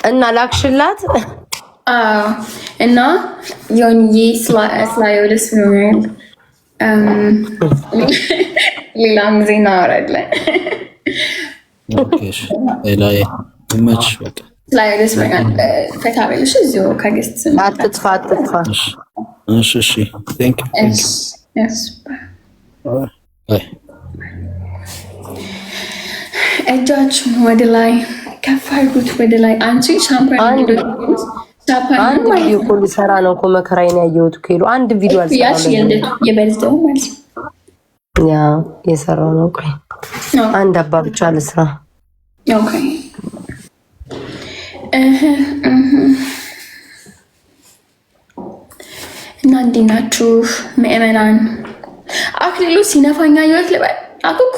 እና ላክሽላት እና ዮኒዬ ስላየው ደስ ብሎኛል። ሌላም ጊዜ እናወራለን። ይመችሽ። በቃ ስላየው ደስ ብሎኛል። ፈታ በልሽ እዚሁ ከገስት አትጥፋ። እሺ ቴንክ ዩ። እጃችሁን ወደ ላይ ከፍ አድርጉት፣ ወደ ላይ። አንቺ ሻምፓኝ አንድ ቪዲዮ እኮ ልሰራ ነው እኮ መከራዬን ያየሁት እኮ ሄዱ። አንድ ቪዲዮ አልሰራም። የበልዘው ማለት ያ የሰራው ነው። ቆይ አንድ አባ ብቻ ልስራ። ኦኬ እና እንዴት ናችሁ ምእመናን? አክሊሉ ሲነፋኛ ይወት ልበል አኩኩ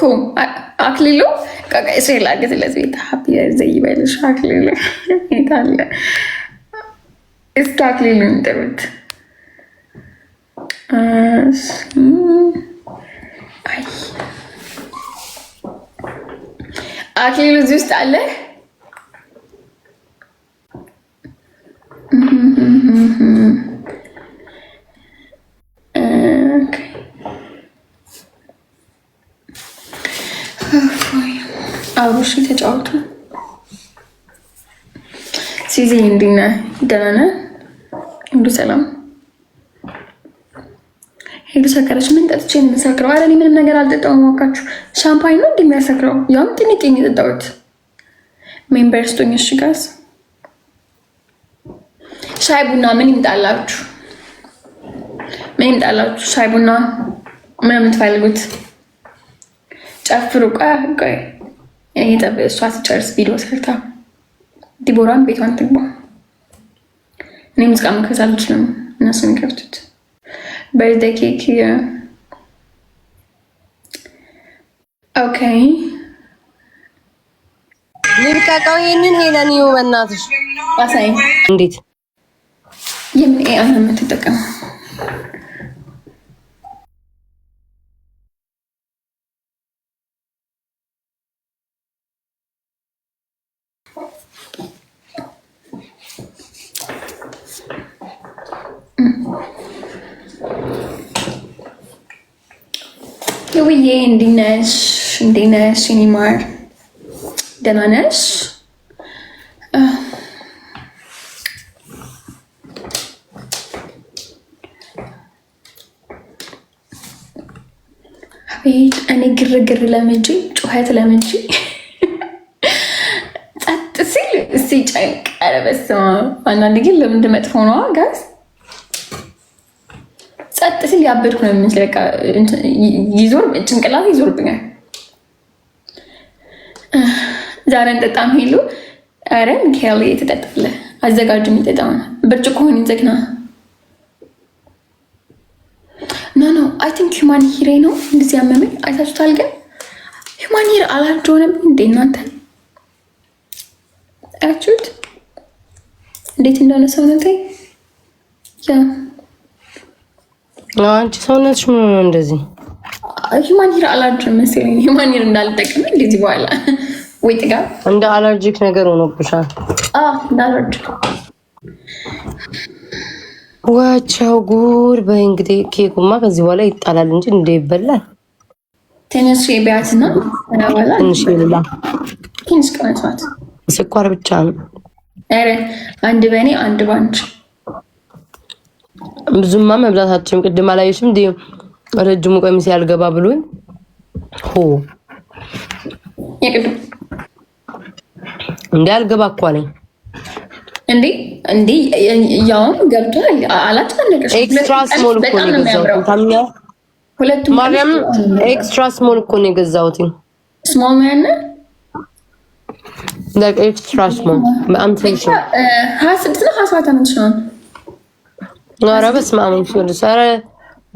አክሊሉ እስራኤል አገትለት ቤት ሀፒ ዘይ ይበልሽ። አክሊሉ ይታለ እስኪ አክሊሉን ጥሩት። አይ አክሊሉ እዚህ ውስጥ አለ። አብሮሽ ተጫወቱ። ሲዚ እንዴት ነህ? ደህና ነህ? ሁሉ ሰላም? ሄዱ ሰከረች። ምን ጠጥቼ ነው የምሰክረው? ኧረ እኔ ምንም ነገር አልጠጣሁም። እባካችሁ ሻምፓኝ ነው እንደሚያሰክረው። ያውም ጥንቄኝ የጠጣሁት ሜምበር ስቶኝ። እሺ ጋዝ ሻይ ቡና ምን ይምጣላችሁ? ምን ይምጣላችሁ? ሻይ ቡና ምን የምትፈልጉት? ጨፍሩ። ቆይ እሷ ትጨርስ ቪዲዮ ሰርታ ዲቦራን ቤቷን ትግባ። እኔ ሙዚቃ መክፈት አልችልም፣ እነሱ የሚከፍቱት። በርዝዴይ ኬክ ኦኬ። ልብቃቃው ይሄንን ሄለን ይው በእናትሽ አሳይ። እንዴት የምን ኤአይ ነው የምትጠቀመው? ውዬ እንዴት ነሽ? እንዴት ነሽ? የኔ ማር ደህና ነሽ? አቤት እኔ ግርግር ለምጄ ጩኸት ለምጄ ጸጥ ሲል ሲጨንቅ። ኧረ በስመ አብ። አንዳንድ ግን ለምንድን መጥፎ ነዋ ጋዝ። ጸጥ ሲል ያበድኩ ነው የምመስለው። በቃ ይዞር ጭንቅላት ይዞርብኛል። ዛሬ እንጠጣም ሄሉ። ኧረ ሚካኤል ትጠጣለህ? አዘጋጁ የሚጠጣው ብርጭቆ ሆን ዘግና። ኖ አይ ቲንክ ሂውማን ሂሬ ነው እንደዚህ ያመመኝ። አይታችሁታል? ግን ሂውማን ሂር አላርጅ ሆነብኝ እንዴ እናንተ አያችሁት እንዴት እንደሆነ ሰውነቴ? ያ አንቺ ሰውነትሽ ምን ነው እንደዚህ? ሂውማን ሂር አላርጅ መሰለኝ። ሂውማን ሂር እንዳልጠቀም እንደዚህ በኋላ ወይ ጥጋ እንደ አለርጂክ ነገር ሆኖብሻል። እንደ አለርጂክ ዋቻው ጉድ። በይ እንግዲህ ኬኩማ ከዚህ በኋላ ይጣላል እንጂ እንደ ይበላል። ትንሽ ቢያትና በኋላ ትንሽ ይብላ። ትንሽ ቀነሷት። ስኳር ብቻ ነው። ኧረ አንድ በእኔ አንድ ባንቺ። ብዙማ መብላታችን ቅድም አላየሽም እንዴ? ረጅሙ ቀሚስ ያልገባ ብሎኝ የቅድም እንዴ አልገባ እኮ አለኝ። እንዴ ያውም ገብቷል። አላጨነቀሽ። ኤክስትራ ስሞል እኮ ነው የገዛሁት። ታምኛ ሁለቱም ማርያም ኤክስትራ ስሞል እኮ ነው የገዛሁት። ስሞል ነው ያነ ኤክስትራ ስሞል በጣም ትንሽ ነው። 26 ነው 27 አመት ነው። ኧረ በስመ አብ ወልድ። ኧረ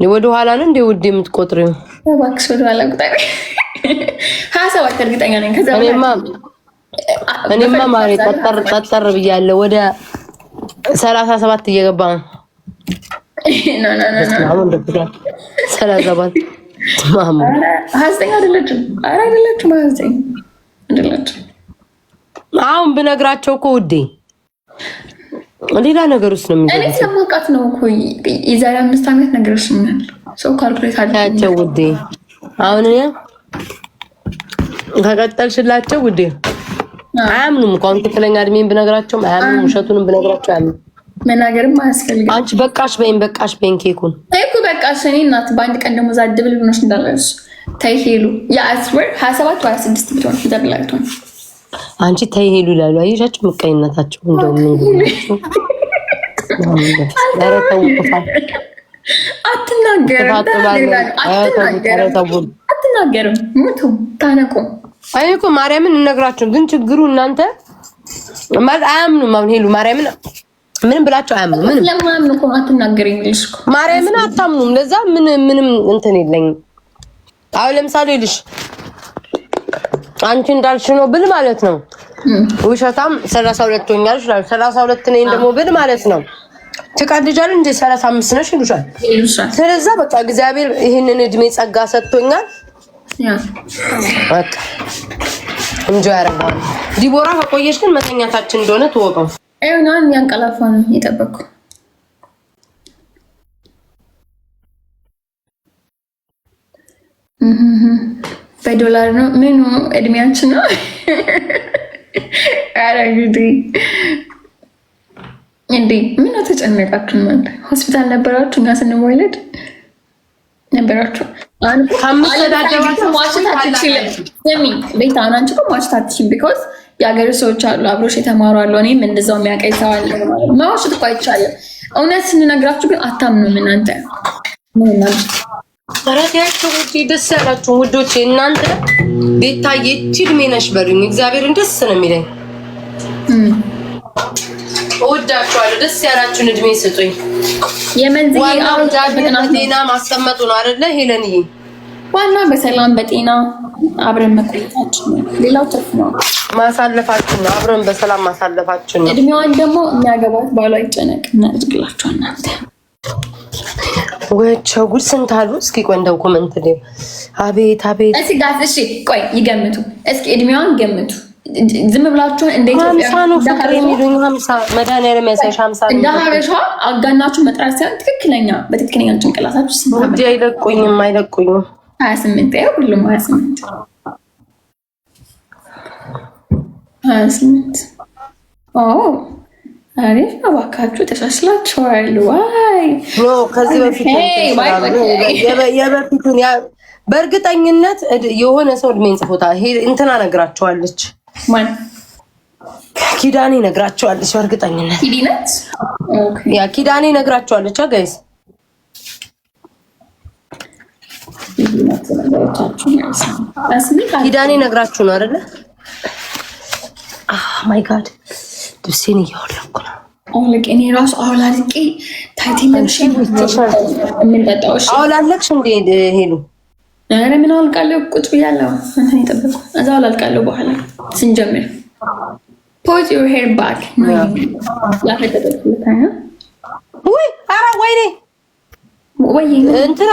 ወደ ኋላ ነው እንደ ውድ የምትቆጥሪው? እባክሽ ወደ ኋላ ቁጠሪ። 27 እርግጠኛ ነኝ። ከዛ እኔማ ማሬ ጠጠር ብያለሁ። ወደ 37 እየገባ ነው። ኖ 37 ማሙ 29 አይደለችም። ኧረ አይደለችም 29 አይደለችም። አሁን ብነግራቸው እኮ ውዴ ሌላ ነገር ውስጥ ነው የሚገባው። እኔ ስለማውቃት ነው እኮ የዛሬ 5 ዓመት ነግረሽኛል። ሰው ካልኩሌት አድርጋቸው ውዴ። አሁን ከቀጠልሽላቸው ውዴ አያምኑም እኮ አሁን ትክክለኛ እድሜን ብነግራቸውም አያምኑም። ውሸቱንም ብነግራቸው አያምኑም። መናገርም አያስፈልግም። አንቺ በቃሽ በይን ኬኩን እኮ በቃሽ። እኔ እናት በአንድ ቀን ደግሞ ዛድብል ብኖሽ እንዳለሽ ተይ ሄሉ የአስወር 27 ወይ 26 ቢሆን ዘብላይቶን አንቺ ተይ ሄሉ ይላሉ። አየሻቸው ምቀኝነታቸው እንደው ምን ይላችሁ? ለረተው ከፋል አትናገርም። ሙቱ ታነቁ። አይ እኮ ማርያምን እነግራችሁ ግን ችግሩ እናንተ ማለት አያምኑም። አሁን ሄሉ ማርያምን ምንም ብላችሁ አያምኑም። ምንም ለማምኑ እኮ አትናገሪም ልሽ እኮ ማርያምን አታምኑም። ለዛ ምንም እንትን የለኝም። አሁን ለምሳሌ ልሽ አንቺ እንዳልሽ ነው ብል ማለት ነው ውሸታም 32 ሆኛል ይችላል። 32 ነኝ ደግሞ ብል ማለት ነው ትቀድጃለሽ እንደ 35 ነሽ ይሉሻል። ስለዚህ በቃ እግዚአብሔር ይሄንን እድሜ ጸጋ ሰጥቶኛል። በቃ እንጆ ያረጋል። ዲቦራ ከቆየሽ ግን መተኛታችን እንደሆነ ተወቀው። አይናን ያንቀላፋ ነው የጠበቅኩ። በዶላር ነው ምኑ እድሜያችን ነው። ኧረ እንግዲህ እንዴ ምን ተጨነቃችሁ? እናንተ ሆስፒታል ነበራችሁ? እኛ ስንወለድ ነበራችሁ? ቤት አሁን አንቺ እኮ ማዋሸት አትችይም። ቢኮዝ የሀገር ሰዎች አሉ አብሮሽ የተማሩ አሉ። እኔም እንደዛው የሚያውቀኝ ሰው አለ። ማዋሸት እኮ አይቻልም። እውነት ስንነግራችሁ ግን አታምኑም እናንተ። አራቲያችሁ ውጪ ደስ ያላችሁ ውዶቼ እናንተ ቤታዬ እድሜ ነሽ በሉኝ። እግዚአብሔርን ደስ ነው የሚለኝ። እወዳችኋለሁ። ደስ ያላችሁን እድሜ ስጡኝ። የመንዝዬ አሁን ጤና ማስቀመጡ ነው አይደለ ሄለንዬ? ዋና በሰላም በጤና አብረን መቆየታችን ነው። ሌላው ትርፍ ነው። ማሳለፋችን ነው። አብረን በሰላም ማሳለፋችን ነው። እድሜዋን ደግሞ የሚያገባት ባሏ ይጨነቅ እናድርግላችሁ እናንተ። ወቸው ጉድ ስንት አሉ? እስኪ ቆይ እንደው ኮሜንት ላይ አቤት አቤት። እስኪ ጋር እሺ ቆይ ይገምቱ። እስኪ እድሜዋን ገምቱ። ዝም ብላችሁ እንደ ኢትዮጵያ 50 ነው ፍቅር የሚሉኝ 50 መድኃኒዓለም ያሳይሽ 50 እንደ ሀበሻ አጋናችሁ መጥራት ሳይሆን ትክክለኛ በትክክለኛ ጭንቅላታችሁ ስንት ወዲ አይለቁኝም 28 ያው ሁሉም 28 አሪፍ ነው። እባካችሁ ተሻሽላችኋል። ዋይ ኖ ከዚህ በፊት የበፊቱን በእርግጠኝነት የሆነ ሰው እድሜን ጽፎታል። እንትና ነግራቸዋለች። ማን? ኪዳኔ ነግራቸዋለች። በእርግጠኝነት ኪዲነት ያ ኪዳኔ ነግራቸዋለች። ጋይስ ኪዳኔ ነግራችሁ ነው አይደለ? ማይ ጋድ ልብሴን እያወለኩ ነው። አውልቅ። እኔ ራሱ አውላልቄ ታይቴለሽ የምንጠጣው አውላለቅሽ እንዴ ሄሉ? ኧረ ምን አውልቃለሁ። ቁጭ ብያለሁ። እንትን ይጠብቁ። እዛ አውላልቃለሁ። በኋላ ስንጀምር put your hair back ያፈተተልታኛ ወይ አራ ወይኔ ወይ እንትና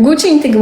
ጉቺን ትግባ